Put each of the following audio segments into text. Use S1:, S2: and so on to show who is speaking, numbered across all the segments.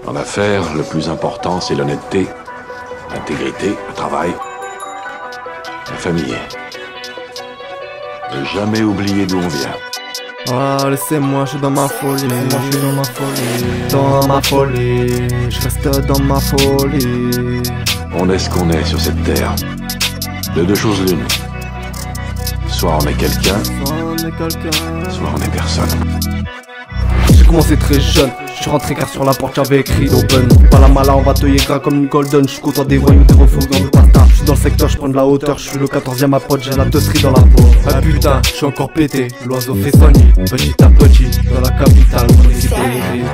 S1: En affaires, le plus important, c'est l'honnêteté, l'intégrité, le travail, la famille. Ne jamais oublier d'où on vient.
S2: Ah, laissez-moi, je suis dans ma folie. Moi, je suis dans ma folie. Dans ma folie, je reste dans ma folie.
S1: On est ce qu'on est sur cette terre. De deux choses l'une. Soit on est quelqu'un, soit on est personne.
S2: J'ai commencé très jeune, je suis rentré car sur la porte j'avais écrit open. Pas la mala, on va te gras comme une golden. Je suis content des voyous, des refous, dans le pasta. Je suis dans le secteur, je prends de la hauteur. Je suis le 14ème à pote, j'ai la teutrie dans la peau. Ah putain, je suis encore pété, l'oiseau fait soigner. Petit à petit, dans la capitale, mon équipe est gris.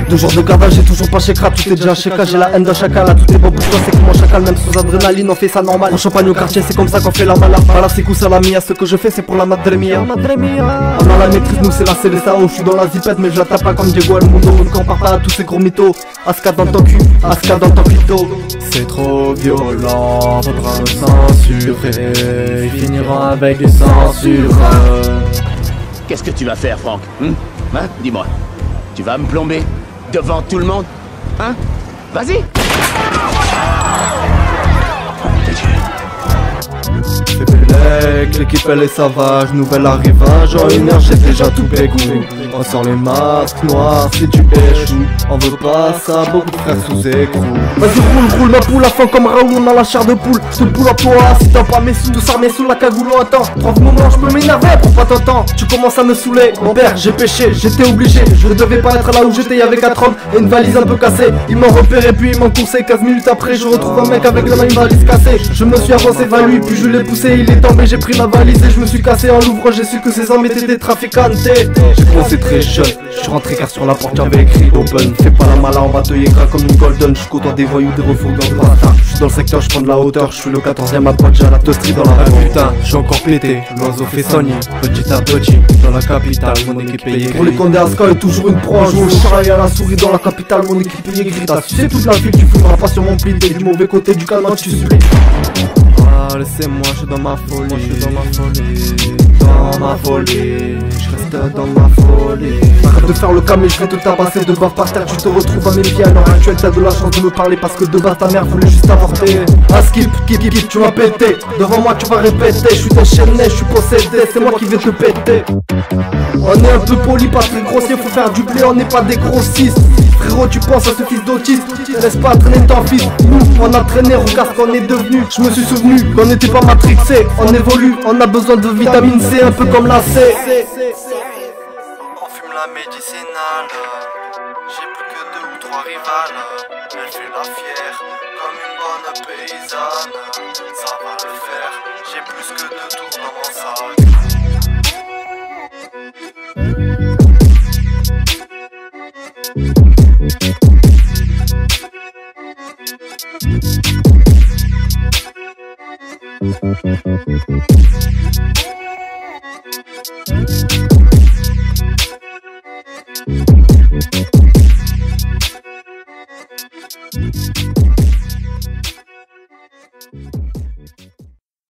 S2: 2 jours de gavage, j'ai toujours pas chécra. Tout est déjà chéka, j'ai la haine d'un chacal. Là tout est bon pour toi, c'est que mon chacal. Même sans adrénaline, on fait ça normal. En champagne au quartier, c'est comme ça qu'on fait la mala. Voilà, c'est coups à la mia, ce que je fais c'est pour la madre mia. On a la maîtrise, nous c'est la CLSAO. Je suis dans la zipette, mais je la tape pas comme Diego El Mundo. Ne compare pas à tous ces gros mythos. Aska dans ton cul, Aska dans ton pito. C'est trop violent, faudra me censurer. Ils finiront avec des censures.
S3: Qu'est-ce que tu vas faire, Franck? Hein? Dis-moi. Tu vas me plomber devant tout le monde? Hein? Vas-y!
S2: C'est Bellec, l'équipe elle est sauvage, nouvelle arrivage, en 1 heure j'ai déjà tout bécou. On sort les masques noirs si tu échoues. On veut pas ça, beaucoup de frères sous écrou. Vas-y roule ma poule à fond comme Raoul, on a la chair de poule. Tout poule à toi, si t'as pas mes sous, tout ça mes sous, la cagoule on attend. 30 moments je peux m'énerver, pour pas t'entendre. Tu commences à me saouler, mon père j'ai péché, j'étais obligé. Je ne devais pas être là où j'étais, y'avait 4 hommes et une valise un peu cassée. Ils m'ont repéré puis ils m'ont coursé, 15 minutes après je retrouve un mec avec la main une valise cassée. Je me suis avancé vers lui, puis je l'ai poussé, il est tombé, j'ai pris ma valise et je me suis cassé en l'ouvrant, j'ai su que ces hommes étaient des trafiquantes. J'ai commencé très jeune, je suis rentré car sur la porte j'avais écrit open. Fais pas la mala, on va te gras comme une golden. Je suis content des voyous, des refous dans le bastard. Je suis dans le secteur, je prends de la hauteur. Je suis le 14ème à pote, j'ai la teutrie dans la peau. Putain, je suis encore pété, l'oiseau fait soigner. Petit à petit, dans la capitale, mon équipe est écrite. Pour les condés Aska est toujours une proche. Au chat et à la souris dans la capitale, mon équipe est écrite. T'as sucé toute la vie, tu fouilleras pas sur mon pli. T'es du mauvais côté du calme, tu suis. Ah, laissez-moi, je suis dans ma folie. Je suis dans ma folie. Dans ma folie, je reste dans ma folie. Arrête de faire le cas mais je vais te tabasser de bave par terre. Tu te retrouves à mes pieds à l'heure actuelle. T'as de la chance de me parler parce que de base ta mère voulait juste avorter. Ah skip, tu m'as pété. Devant moi tu vas répéter. Je suis déchaîné, je suis possédé. C'est moi qui vais te péter. On est un peu poli, pas très grossier. Faut faire du blé, on n'est pas des grossistes. Frérot tu penses à ce fils d'autiste. Laisse pas traîner ton fils. Nous on a traîné, regarde ce qu'on est devenu. Je me suis souvenu qu'on n'était pas matrixé. On évolue, on a besoin de vitamine C. Un peu comme la C. On fume la médicinale. J'ai plus que 2 ou 3 rivales. Elle fait la fière comme une bonne paysanne. Ça va le faire, j'ai plus que 2 tours dans mon sac.